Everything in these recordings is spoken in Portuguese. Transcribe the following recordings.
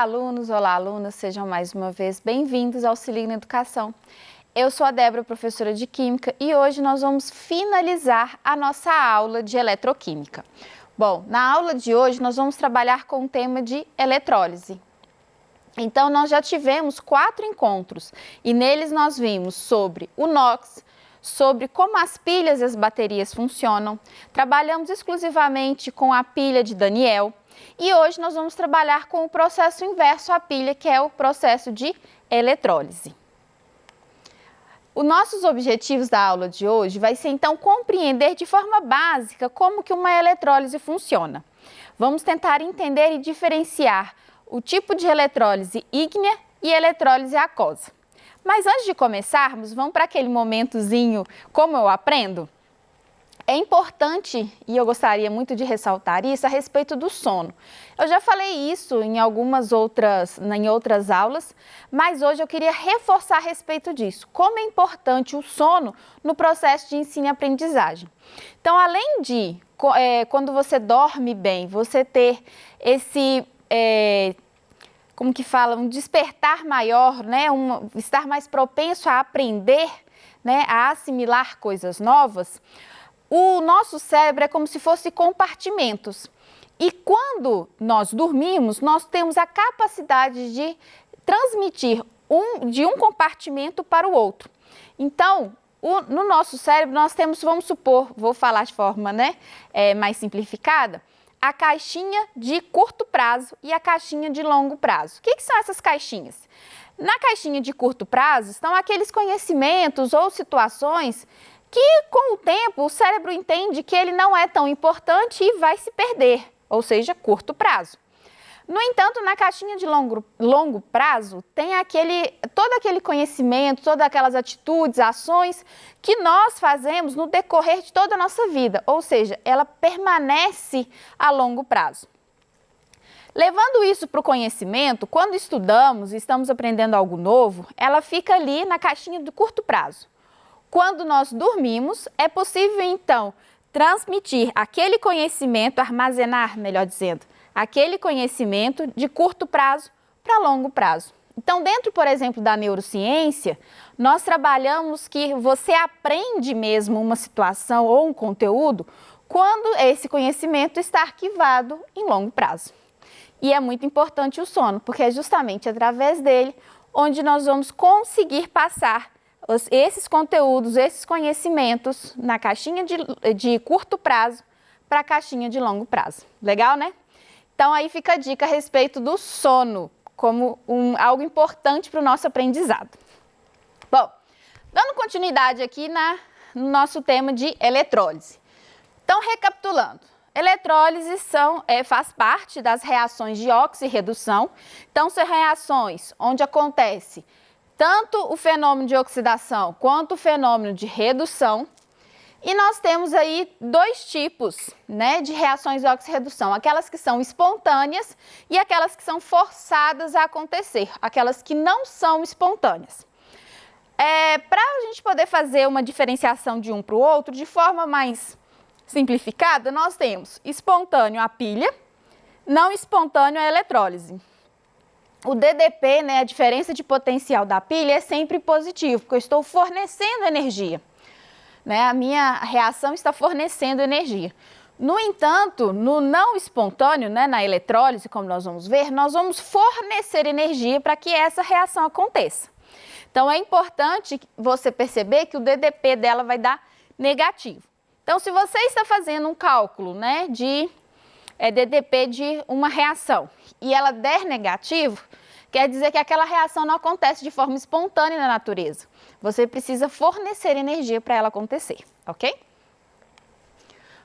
Olá, alunos, olá, alunas, sejam mais uma vez bem-vindos ao Se Liga na Educação. Eu sou a Débora, professora de Química, e hoje nós vamos finalizar a nossa aula de Eletroquímica. Bom, na aula de hoje nós vamos trabalhar com o tema de eletrólise. Então, nós já tivemos 4 encontros e neles nós vimos sobre o NOx, sobre como as pilhas e as baterias funcionam, trabalhamos exclusivamente com a pilha de Daniel e hoje nós vamos trabalhar com o processo inverso à pilha, que é o processo de eletrólise. Os nossos objetivos da aula de hoje vai ser então compreender de forma básica como que uma eletrólise funciona. Vamos tentar entender e diferenciar o tipo de eletrólise ígnea e eletrólise aquosa. Mas antes de começarmos, vamos para aquele momentozinho como eu aprendo? É importante, e eu gostaria muito de ressaltar isso, a respeito do sono. Eu já falei isso em outras aulas, mas hoje eu queria reforçar a respeito disso. Como é importante o sono no processo de ensino e aprendizagem. Então, além de, quando você dorme bem, você ter esse... um despertar maior, né? Estar mais propenso a aprender, né? A assimilar coisas novas, o nosso cérebro é como se fosse compartimentos. E quando nós dormimos, nós temos a capacidade de transmitir de um compartimento para o outro. Então, no nosso cérebro nós temos, vamos supor, vou falar de forma mais simplificada, a caixinha de curto prazo e a caixinha de longo prazo. O que são essas caixinhas? Na caixinha de curto prazo estão aqueles conhecimentos ou situações que, com o tempo, o cérebro entende que ele não é tão importante e vai se perder, ou seja, curto prazo. No entanto, na caixinha de longo prazo, tem todo aquele conhecimento, todas aquelas atitudes, ações que nós fazemos no decorrer de toda a nossa vida, ou seja, ela permanece a longo prazo. Levando isso para o conhecimento, quando estudamos e estamos aprendendo algo novo, ela fica ali na caixinha de curto prazo. Quando nós dormimos, é possível então transmitir aquele conhecimento, armazenar, melhor dizendo, aquele conhecimento de curto prazo para longo prazo. Então, dentro, por exemplo, da neurociência, nós trabalhamos que você aprende mesmo uma situação ou um conteúdo quando esse conhecimento está arquivado em longo prazo. E é muito importante o sono, porque é justamente através dele onde nós vamos conseguir passar esses conteúdos, esses conhecimentos na caixinha de curto prazo para a caixinha de longo prazo. Legal, né? Então, aí fica a dica a respeito do sono, como algo importante para o nosso aprendizado. Bom, dando continuidade aqui no nosso tema de eletrólise. Então, recapitulando, eletrólise faz parte das reações de oxirredução. Então, são reações onde acontece tanto o fenômeno de oxidação quanto o fenômeno de redução. E nós temos aí 2 tipos, de reações de oxirredução, aquelas que são espontâneas e aquelas que são forçadas a acontecer, aquelas que não são espontâneas. Para a gente poder fazer uma diferenciação de um para o outro, de forma mais simplificada, nós temos espontâneo a pilha, não espontâneo a eletrólise. O DDP, a diferença de potencial da pilha, é sempre positivo, porque eu estou fornecendo energia. A minha reação está fornecendo energia. No entanto, no não espontâneo, na eletrólise, como nós vamos ver, nós vamos fornecer energia para que essa reação aconteça. Então, é importante você perceber que o DDP dela vai dar negativo. Então, se você está fazendo um cálculo de DDP de uma reação e ela der negativo, quer dizer que aquela reação não acontece de forma espontânea na natureza. Você precisa fornecer energia para ela acontecer, ok?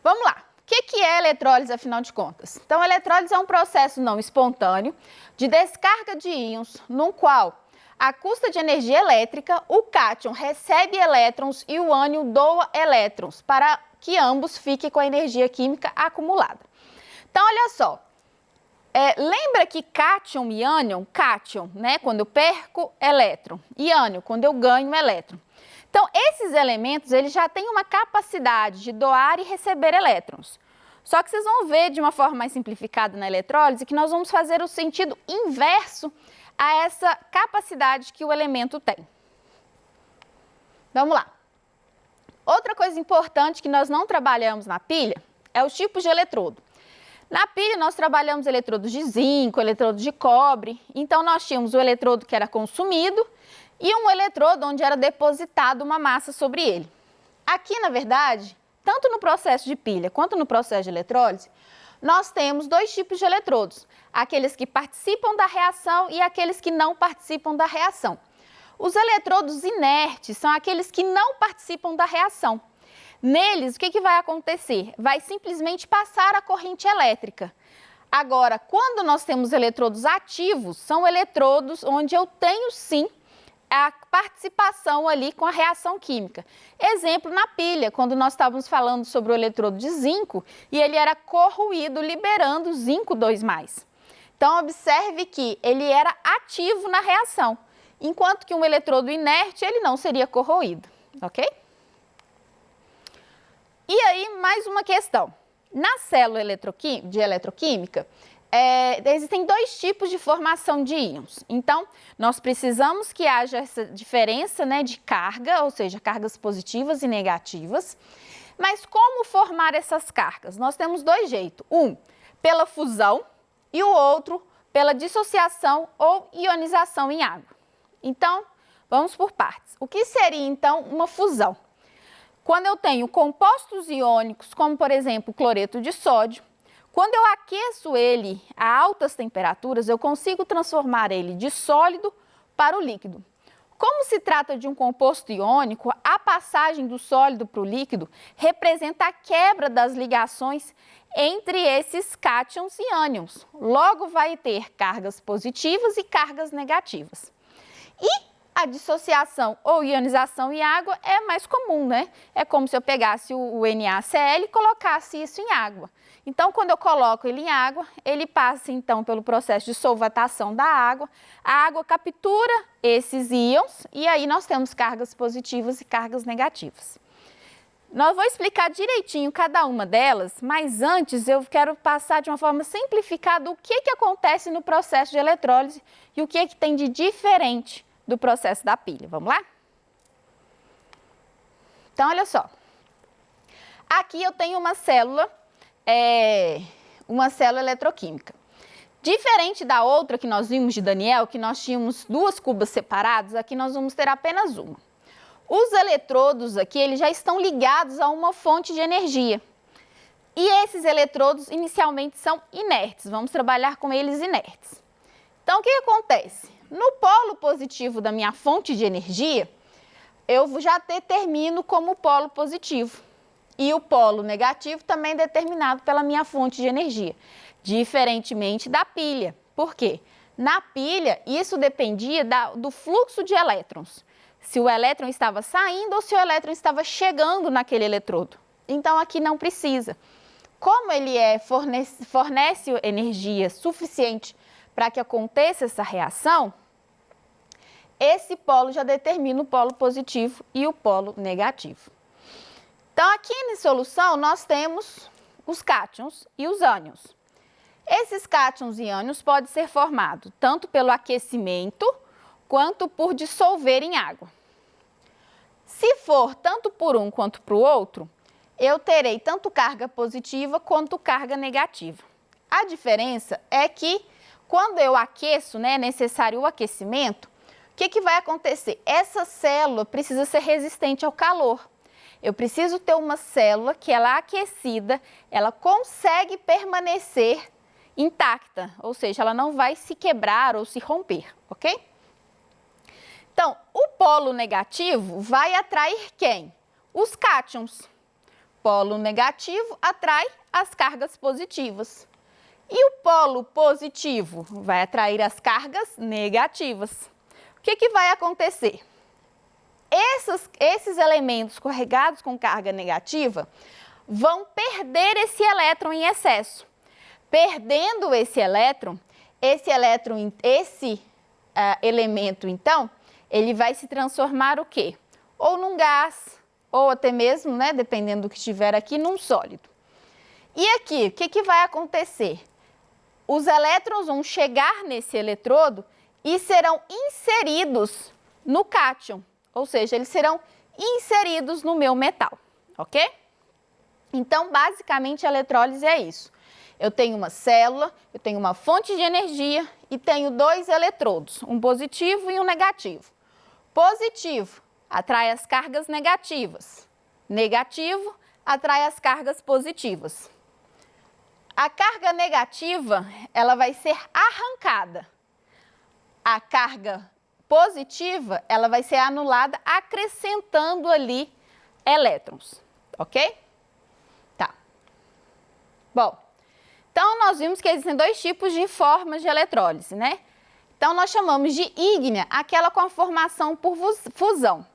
Vamos lá. O que é eletrólise, afinal de contas? Então, a eletrólise é um processo não espontâneo de descarga de íons, no qual, à custa de energia elétrica, o cátion recebe elétrons e o ânion doa elétrons, para que ambos fiquem com a energia química acumulada. Então, olha só. Lembra que cátion e ânion, cátion, quando eu perco elétron, e ânion, quando eu ganho elétron. Então, esses elementos, eles já têm uma capacidade de doar e receber elétrons. Só que vocês vão ver de uma forma mais simplificada na eletrólise que nós vamos fazer o sentido inverso a essa capacidade que o elemento tem. Vamos lá. Outra coisa importante que nós não trabalhamos na pilha é os tipos de eletrodo. Na pilha nós trabalhamos eletrodos de zinco, eletrodos de cobre, então nós tínhamos o eletrodo que era consumido e um eletrodo onde era depositada uma massa sobre ele. Aqui, na verdade, tanto no processo de pilha quanto no processo de eletrólise, nós temos dois tipos de eletrodos, aqueles que participam da reação e aqueles que não participam da reação. Os eletrodos inertes são aqueles que não participam da reação. Neles, o que vai acontecer? Vai simplesmente passar a corrente elétrica. Agora, quando nós temos eletrodos ativos, são eletrodos onde eu tenho sim a participação ali com a reação química. Exemplo, na pilha, quando nós estávamos falando sobre o eletrodo de zinco e ele era corroído, liberando zinco 2+. Então, observe que ele era ativo na reação, enquanto que um eletrodo inerte, ele não seria corroído, ok? E aí, mais uma questão. Na célula de eletroquímica, existem dois tipos de formação de íons. Então, nós precisamos que haja essa diferença, né, de carga, ou seja, cargas positivas e negativas. Mas como formar essas cargas? Nós temos dois jeitos. Um, pela fusão e o outro pela dissociação ou ionização em água. Então, vamos por partes. O que seria, então, uma fusão? Quando eu tenho compostos iônicos, como, por exemplo, cloreto de sódio, quando eu aqueço ele a altas temperaturas, eu consigo transformar ele de sólido para o líquido. Como se trata de um composto iônico, a passagem do sólido para o líquido representa a quebra das ligações entre esses cátions e ânions. Logo, vai ter cargas positivas e cargas negativas. E a dissociação ou ionização em água é mais comum, né? É como se eu pegasse o NaCl e colocasse isso em água. Então, quando eu coloco ele em água, ele passa, então, pelo processo de solvatação da água. A água captura esses íons e aí nós temos cargas positivas e cargas negativas. Nós vou explicar direitinho cada uma delas, mas antes eu quero passar de uma forma simplificada o que acontece no processo de eletrólise e o que tem de diferente do processo da pilha. Vamos lá? Então, olha só. Aqui eu tenho uma célula eletroquímica. Diferente da outra que nós vimos de Daniel, que nós tínhamos duas cubas separadas, aqui nós vamos ter apenas uma. Os eletrodos aqui, eles já estão ligados a uma fonte de energia. E esses eletrodos inicialmente são inertes, vamos trabalhar com eles inertes. Então, o que acontece? No polo positivo da minha fonte de energia, eu já determino como polo positivo. E o polo negativo também é determinado pela minha fonte de energia, diferentemente da pilha. Por quê? Na pilha, isso dependia do fluxo de elétrons. Se o elétron estava saindo ou se o elétron estava chegando naquele eletrodo. Então, aqui não precisa. Como ele fornece energia suficiente para que aconteça essa reação, esse polo já determina o polo positivo e o polo negativo. Então, aqui na solução, nós temos os cátions e os ânions. Esses cátions e ânions podem ser formados tanto pelo aquecimento quanto por dissolver em água. Se for tanto por um quanto para o outro, eu terei tanto carga positiva quanto carga negativa. A diferença é que quando eu aqueço, né, é necessário o aquecimento, o que vai acontecer? Essa célula precisa ser resistente ao calor. Eu preciso ter uma célula que ela aquecida, ela consegue permanecer intacta, ou seja, ela não vai se quebrar ou se romper, ok? Então, o polo negativo vai atrair quem? Os cátions. Polo negativo atrai as cargas positivas. E o polo positivo vai atrair as cargas negativas. O que vai acontecer? Esses elementos carregados com carga negativa vão perder esse elétron em excesso. Perdendo esse elemento, então, ele vai se transformar o quê? Ou num gás, ou até mesmo, né, dependendo do que estiver aqui, num sólido. E aqui, o que vai acontecer? Os elétrons vão chegar nesse eletrodo e serão inseridos no cátion, ou seja, eles serão inseridos no meu metal, ok? Então, basicamente, a eletrólise é isso. Eu tenho uma célula, eu tenho uma fonte de energia e tenho dois eletrodos, um positivo e um negativo. Positivo atrai as cargas negativas, negativo atrai as cargas positivas. A carga negativa, ela vai ser arrancada. A carga positiva, ela vai ser anulada acrescentando ali elétrons, ok? Tá. Bom, então nós vimos que existem dois tipos de formas de eletrólise, né? Então nós chamamos de ígnea aquela com a formação por fusão.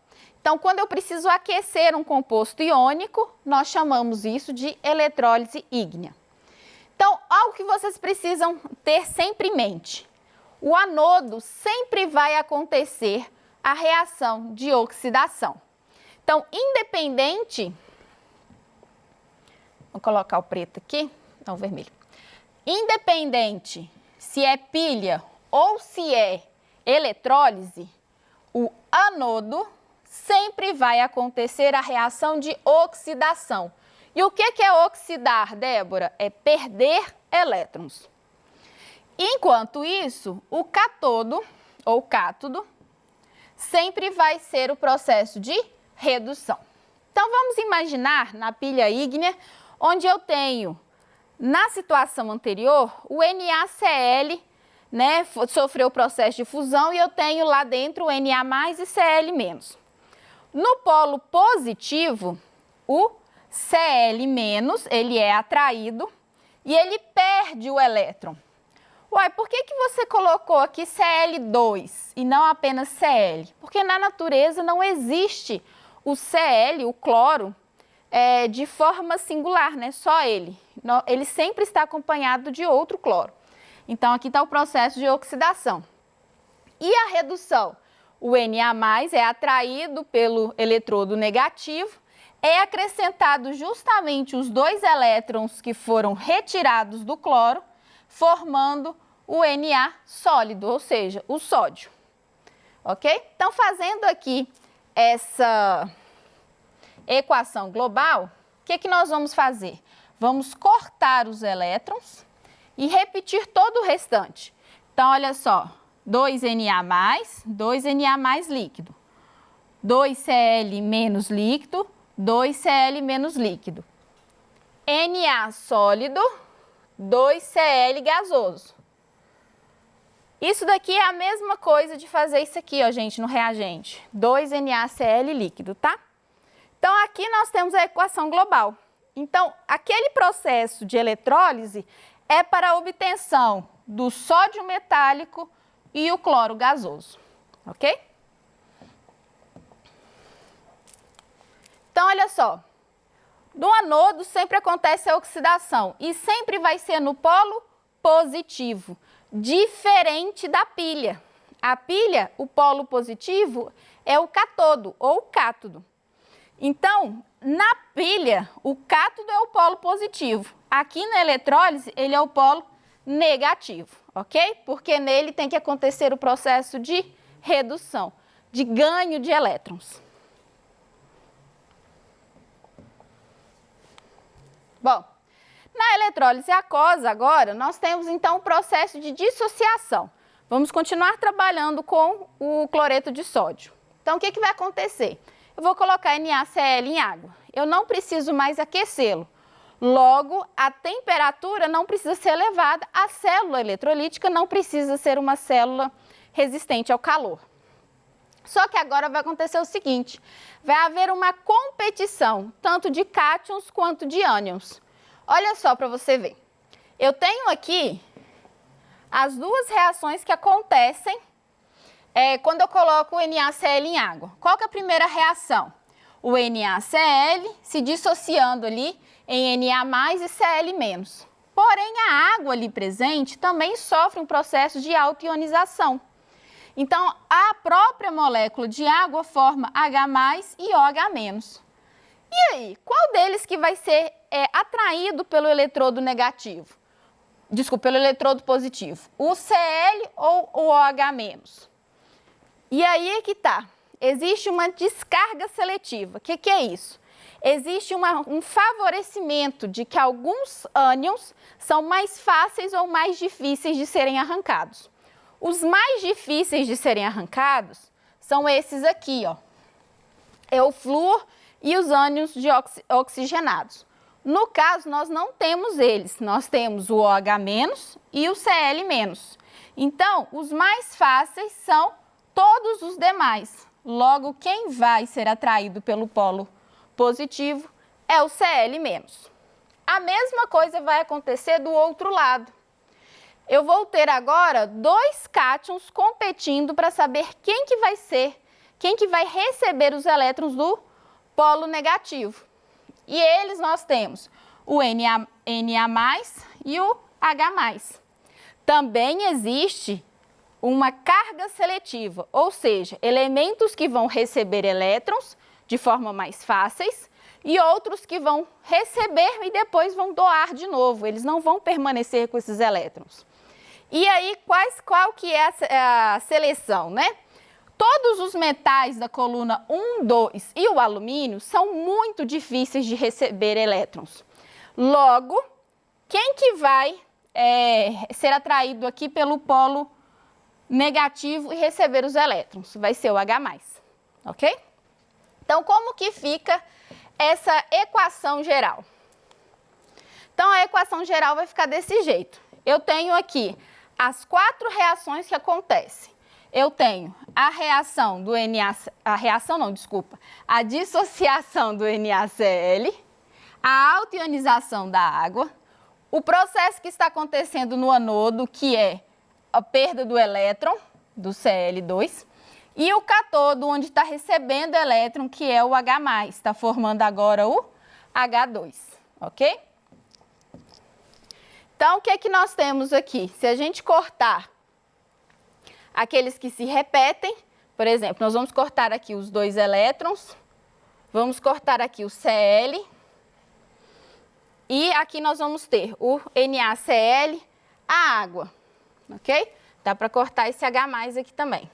Então, quando eu preciso aquecer um composto iônico, nós chamamos isso de eletrólise ígnea. Então, algo que vocês precisam ter sempre em mente. O anodo sempre vai acontecer a reação de oxidação. Então, independente... Vou colocar o preto aqui, não, o vermelho. Independente se é pilha ou se é eletrólise, o anodo sempre vai acontecer a reação de oxidação. E o que é oxidar, Débora? É perder elétrons. Enquanto isso, o cátodo ou cátodo sempre vai ser o processo de redução. Então, vamos imaginar na pilha ígnea, onde eu tenho, na situação anterior, o NaCl, né, sofreu o processo de fusão e eu tenho lá dentro o Na+ e Cl-. No polo positivo, o Cl-, ele é atraído e ele perde o elétron. Uai, por que você colocou aqui Cl2 e não apenas Cl? Porque na natureza não existe o Cl, o cloro, de forma singular, né? Só ele. Ele sempre está acompanhado de outro cloro. Então, aqui está o processo de oxidação. E a redução? O Na+ é atraído pelo eletrodo negativo, é acrescentado justamente os dois elétrons que foram retirados do cloro, formando o Na sólido, ou seja, o sódio. Ok? Então, fazendo aqui essa equação global, o que nós vamos fazer? Vamos cortar os elétrons e repetir todo o restante. Então, olha só, 2 Na+, 2 Na+ líquido, 2 Cl- líquido, 2 Cl- líquido, Na sólido, 2 Cl gasoso. Isso daqui é a mesma coisa de fazer isso aqui, ó, gente, no reagente. 2 NaCl líquido, tá? Então, aqui nós temos a equação global. Então, aquele processo de eletrólise é para a obtenção do sódio metálico e o cloro gasoso, ok? Então, olha só, no anodo sempre acontece a oxidação e sempre vai ser no polo positivo, diferente da pilha. A pilha, o polo positivo, é o cátodo ou cátodo. Então, na pilha, o cátodo é o polo positivo. Aqui na eletrólise, ele é o polo negativo, ok? Porque nele tem que acontecer o processo de redução, de ganho de elétrons. Bom, na eletrólise aquosa agora, nós temos então o processo de dissociação. Vamos continuar trabalhando com o cloreto de sódio. Então, o que vai acontecer? Eu vou colocar NaCl em água. Eu não preciso mais aquecê-lo. Logo, a temperatura não precisa ser elevada, a célula eletrolítica não precisa ser uma célula resistente ao calor. Só que agora vai acontecer o seguinte, vai haver uma competição, tanto de cátions quanto de ânions. Olha só para você ver. Eu tenho aqui as duas reações que acontecem quando eu coloco o NaCl em água. Qual que é a primeira reação? O NaCl se dissociando ali em Na+ e Cl-. Porém, a água ali presente também sofre um processo de autoionização. Então, a própria molécula de água forma H+ e OH-. E aí, qual deles que vai ser atraído pelo eletrodo negativo? Desculpa, pelo eletrodo positivo. O Cl ou o OH-? E aí é que tá. Existe uma descarga seletiva. O que é isso? Existe um favorecimento de que alguns ânions são mais fáceis ou mais difíceis de serem arrancados. Os mais difíceis de serem arrancados são esses aqui, ó. É o flúor e os ânions oxigenados. No caso, nós não temos eles, nós temos o OH- e o Cl-. Então, os mais fáceis são todos os demais. Logo, quem vai ser atraído pelo polo positivo é o Cl-. A mesma coisa vai acontecer do outro lado. Eu vou ter agora dois cátions competindo para saber quem que vai receber os elétrons do polo negativo. E eles nós temos o Na e o H+. Também existe uma carga seletiva, ou seja, elementos que vão receber elétrons de forma mais fáceis e outros que vão receber e depois vão doar de novo, eles não vão permanecer com esses elétrons. E aí, qual que é a seleção, né? Todos os metais da coluna 1, 2 e o alumínio são muito difíceis de receber elétrons. Logo, quem que vai ser atraído aqui pelo polo negativo e receber os elétrons? Vai ser o H+, ok? Então, como que fica essa equação geral? Então, a equação geral vai ficar desse jeito. Eu tenho aqui as 4 reações que acontecem. Eu tenho a reação do a dissociação do NaCl, a autoionização da água, o processo que está acontecendo no anodo, que é a perda do elétron, do Cl2, e o cátodo, onde está recebendo elétron, que é o H+, está formando agora o H2, ok? Então, o que é que nós temos aqui? Se a gente cortar aqueles que se repetem, por exemplo, nós vamos cortar aqui os 2 elétrons, vamos cortar aqui o Cl, e aqui nós vamos ter o NaCl, a água, ok? Dá para cortar esse H+ aqui também.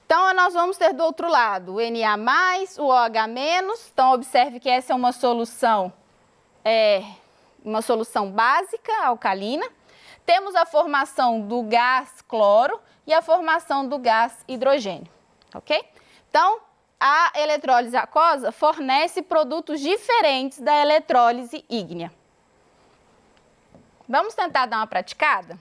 Então, nós vamos ter do outro lado o Na+, o OH-. Então, observe que essa é uma solução básica, alcalina. Temos a formação do gás cloro e a formação do gás hidrogênio, ok? Então, a eletrólise aquosa fornece produtos diferentes da eletrólise ígnea. Vamos tentar dar uma praticada?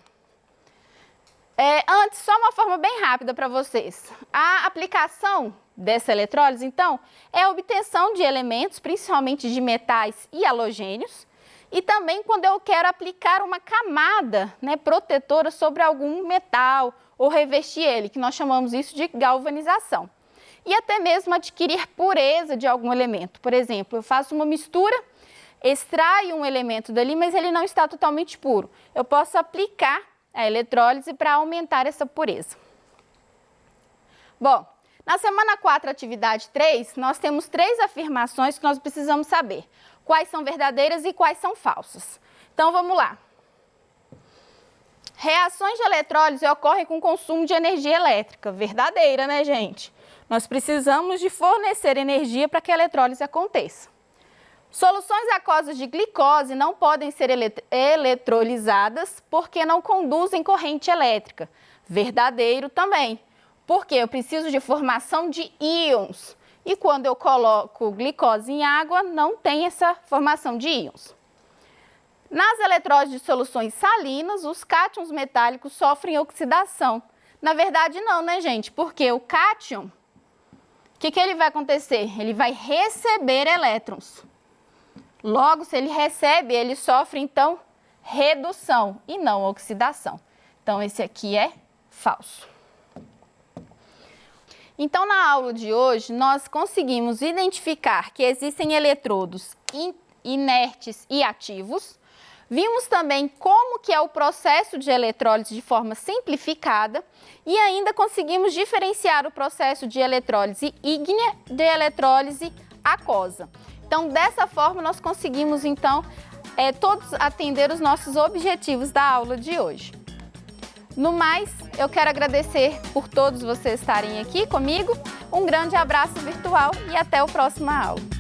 Antes, só uma forma bem rápida para vocês. A aplicação dessa eletrólise, então, é a obtenção de elementos, principalmente de metais e halogênios, e também quando eu quero aplicar uma camada, né, protetora sobre algum metal ou revestir ele, que nós chamamos isso de galvanização. E até mesmo adquirir pureza de algum elemento. Por exemplo, eu faço uma mistura, extraio um elemento dali, mas ele não está totalmente puro. Eu posso aplicar a eletrólise para aumentar essa pureza. Bom, na semana 4, atividade 3, nós temos 3 afirmações que nós precisamos saber. Quais são verdadeiras e quais são falsas. Então, vamos lá. Reações de eletrólise ocorrem com consumo de energia elétrica. Verdadeira, né, gente? Nós precisamos de fornecer energia para que a eletrólise aconteça. Soluções aquosas de glicose não podem ser eletrolizadas porque não conduzem corrente elétrica. Verdadeiro também, porque eu preciso de formação de íons. E quando eu coloco glicose em água, não tem essa formação de íons. Nas eletrólises de soluções salinas, os cátions metálicos sofrem oxidação. Na verdade, não, né, gente? Porque o cátion, o que ele vai acontecer? Ele vai receber elétrons. Logo, se ele recebe, ele sofre, então, redução e não oxidação. Então, esse aqui é falso. Então, na aula de hoje, nós conseguimos identificar que existem eletrodos inertes e ativos. Vimos também como que é o processo de eletrólise de forma simplificada e ainda conseguimos diferenciar o processo de eletrólise ígnea de eletrólise aquosa. Então, dessa forma, nós conseguimos, então, todos atender os nossos objetivos da aula de hoje. No mais, eu quero agradecer por todos vocês estarem aqui comigo. Um grande abraço virtual e até a próxima aula.